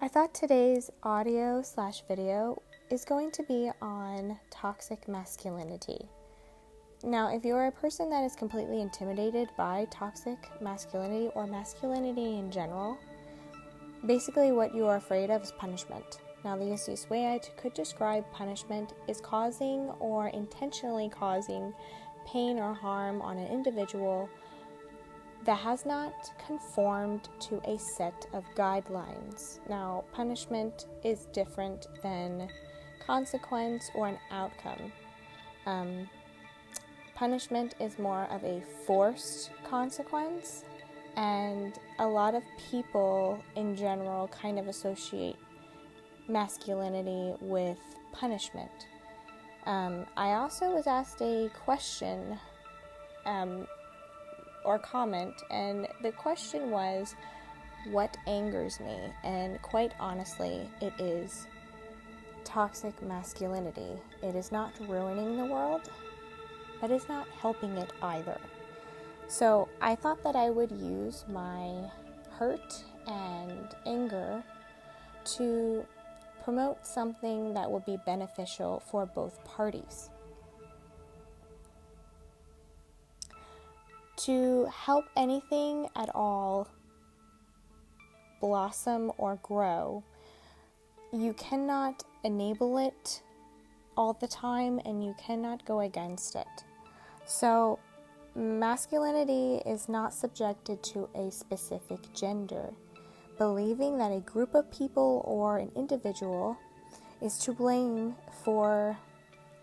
I thought today's audio/video is going to be on toxic masculinity. Now, if you're a person that is completely intimidated by toxic masculinity or masculinity in general, basically what you are afraid of is punishment. Now, the easiest way I could describe punishment is causing or intentionally causing pain or harm on an individual that has not conformed to a set of guidelines. Now, punishment is different than consequence or an outcome. Punishment is more of a forced consequence, and a lot of people in general kind of associate masculinity with punishment. I also was asked a question or comment, and the question was, what angers me? And quite honestly, it is toxic masculinity. It is not ruining the world, but it's not helping it either. So I thought that I would use my hurt and anger to promote something that would be beneficial for both parties. To help anything at all blossom or grow, you cannot enable it all the time, and you cannot go against it. So masculinity is not subjected to a specific gender. Believing that a group of people or an individual is to blame for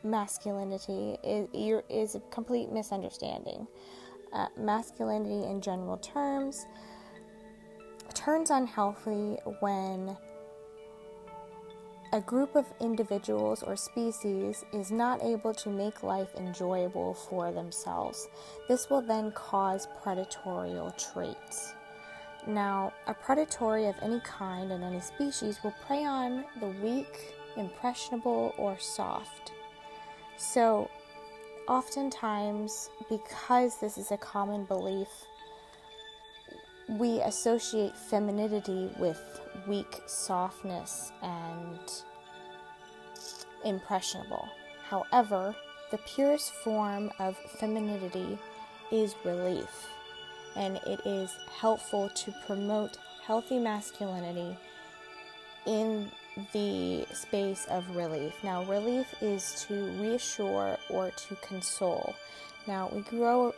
masculinity is a complete misunderstanding. Masculinity in general terms turns unhealthy when a group of individuals or species is not able to make life enjoyable for themselves. This will then cause predatory traits. Now, a predatory of any kind and any species will prey on the weak, impressionable, or soft. So, oftentimes, because this is a common belief, we associate femininity with weak softness and impressionable. However, the purest form of femininity is relief, and it is helpful to promote healthy masculinity in the space of relief. Now, relief is to reassure or to console. Now, we grew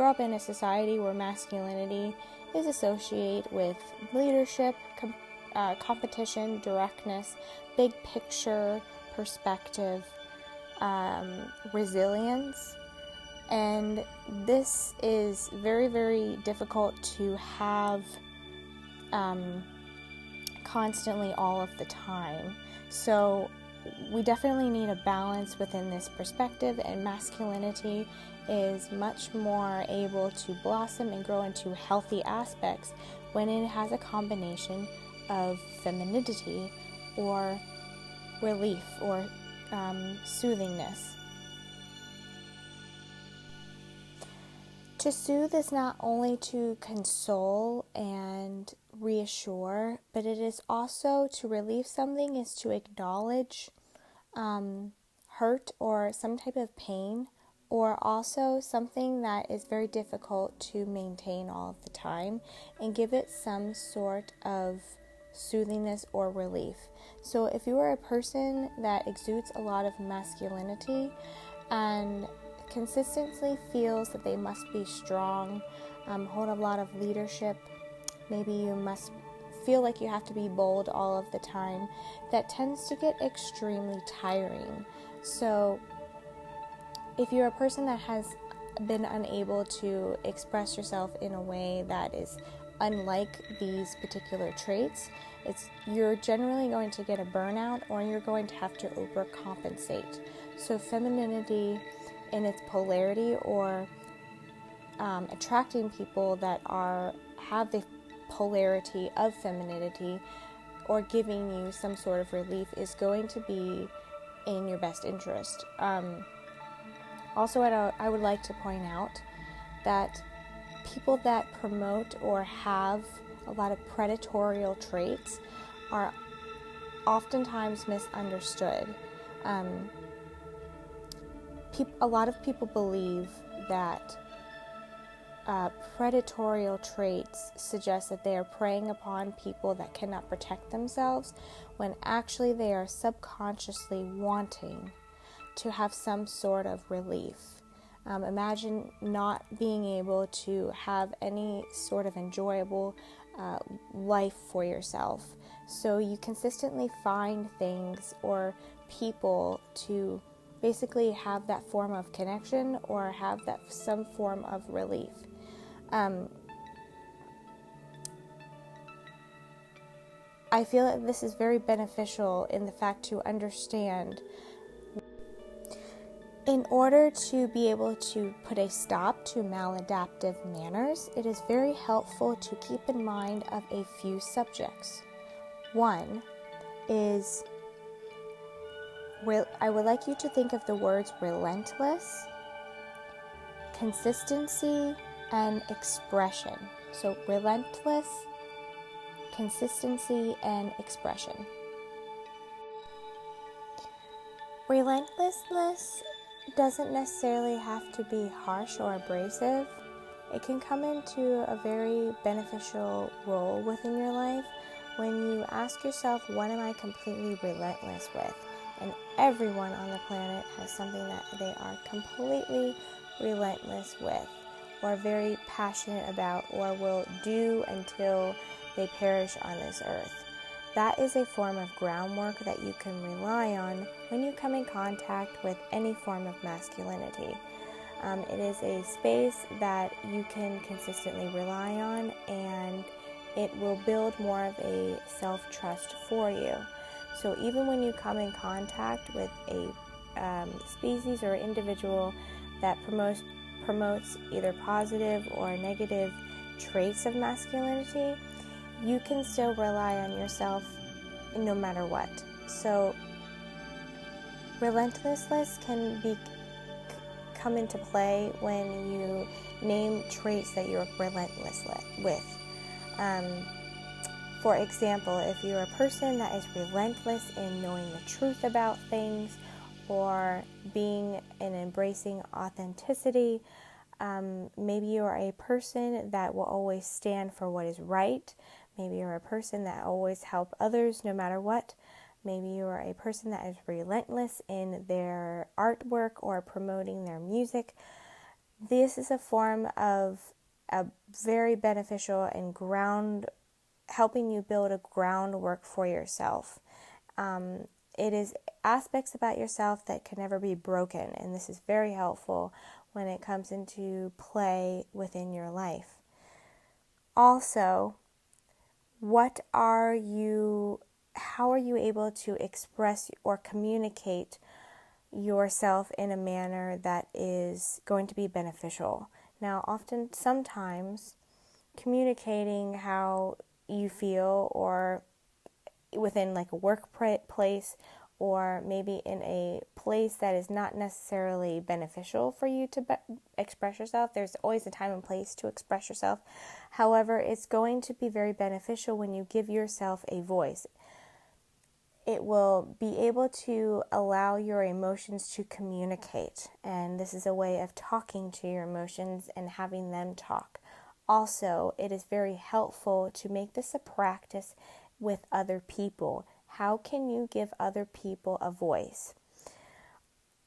up in a society where masculinity is associated with leadership, competition, directness, big picture perspective, resilience, and this is very, very difficult to have constantly all of the time. So we definitely need a balance within this perspective, and masculinity is much more able to blossom and grow into healthy aspects when it has a combination of femininity or relief or soothingness. To soothe is not only to console and reassure, but it is also to relieve something, is to acknowledge hurt or some type of pain, or also something that is very difficult to maintain all of the time, and give it some sort of soothingness or relief. So if you are a person that exudes a lot of masculinity and consistently feels that they must be strong, hold a lot of leadership, maybe you must feel like you have to be bold all of the time, that tends to get extremely tiring. So if you're a person that has been unable to express yourself in a way that is unlike these particular traits, you're generally going to get a burnout, or you're going to have to overcompensate. So femininity in its polarity, or attracting people that have the polarity of femininity, or giving you some sort of relief, is going to be in your best interest. Also, I would like to point out that people that promote or have a lot of predatorial traits are oftentimes misunderstood. A lot of people believe that predatorial traits suggest that they are preying upon people that cannot protect themselves, when actually they are subconsciously wanting to have some sort of relief. Imagine not being able to have any sort of enjoyable life for yourself. So you consistently find things or people to basically have that form of connection or have that some form of relief. I feel that this is very beneficial in the fact to understand. In order to be able to put a stop to maladaptive manners, it is very helpful to keep in mind of a few subjects. One is, I would like you to think of the words relentless, consistency, and expression. So relentless, consistency, and expression. Relentlessness doesn't necessarily have to be harsh or abrasive. It can come into a very beneficial role within your life when you ask yourself, what am I completely relentless with? And everyone on the planet has something that they are completely relentless with, or very passionate about, or will do until they perish on this earth. That is a form of groundwork that you can rely on when you come in contact with any form of masculinity. It is a space that you can consistently rely on, and it will build more of a self-trust for you. So even when you come in contact with a species or individual that promotes either positive or negative traits of masculinity, you can still rely on yourself no matter what. So relentlessness can come into play when you name traits that you're relentless with. For example, if you're a person that is relentless in knowing the truth about things, or being and embracing authenticity, maybe you're a person that will always stand for what is right. Maybe you're a person that always helps others no matter what. Maybe you're a person that is relentless in their artwork or promoting their music. This is a form of a very beneficial and helping you build a groundwork for yourself. It is aspects about yourself that can never be broken, and this is very helpful when it comes into play within your life. Also, how are you able to express or communicate yourself in a manner that is going to be beneficial? Now, sometimes communicating how you feel, or within like a workplace, or maybe in a place that is not necessarily beneficial for you to express yourself. There's always a time and place to express yourself. However, it's going to be very beneficial when you give yourself a voice. It will be able to allow your emotions to communicate, and this is a way of talking to your emotions and having them talk. Also, it is very helpful to make this a practice with other people. How can you give other people a voice?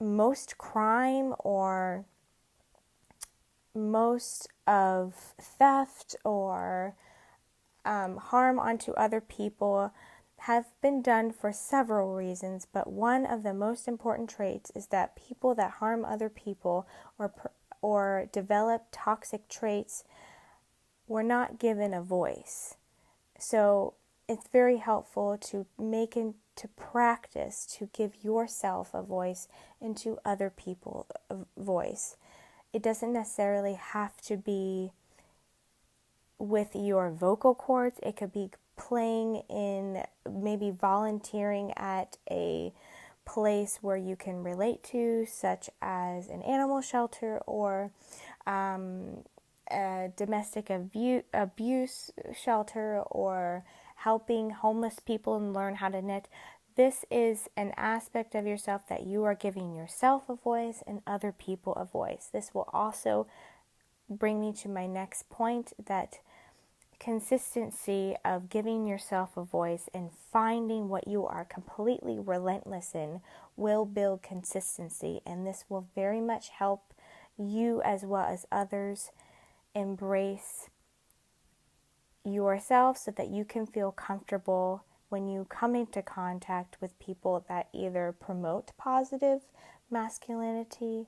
Most crime or most of theft or harm onto other people have been done for several reasons, but one of the most important traits is that people that harm other people or develop toxic traits were not given a voice. So it's very helpful to practice to give yourself a voice and to other people a voice. It doesn't necessarily have to be with your vocal cords. It could be playing in, maybe volunteering at a place where you can relate to, such as an animal shelter, or a domestic abuse shelter or helping homeless people and learn how to knit. This is an aspect of yourself that you are giving yourself a voice and other people a voice. This will also bring me to my next point, that consistency of giving yourself a voice and finding what you are completely relentless in will build consistency, and this will very much help you as well as others embrace yourself so that you can feel comfortable when you come into contact with people that either promote positive masculinity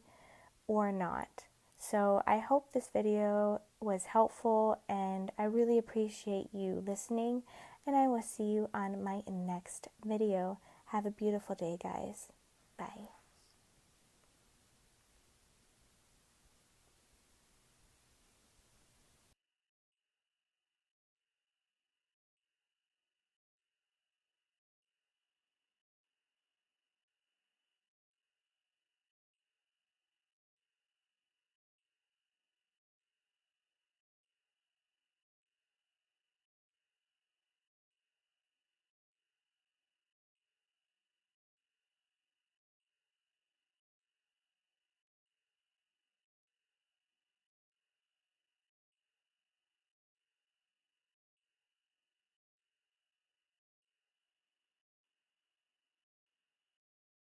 or not. So I hope this video was helpful, and I really appreciate you listening, and I will see you on my next video. Have a beautiful day, guys. Bye.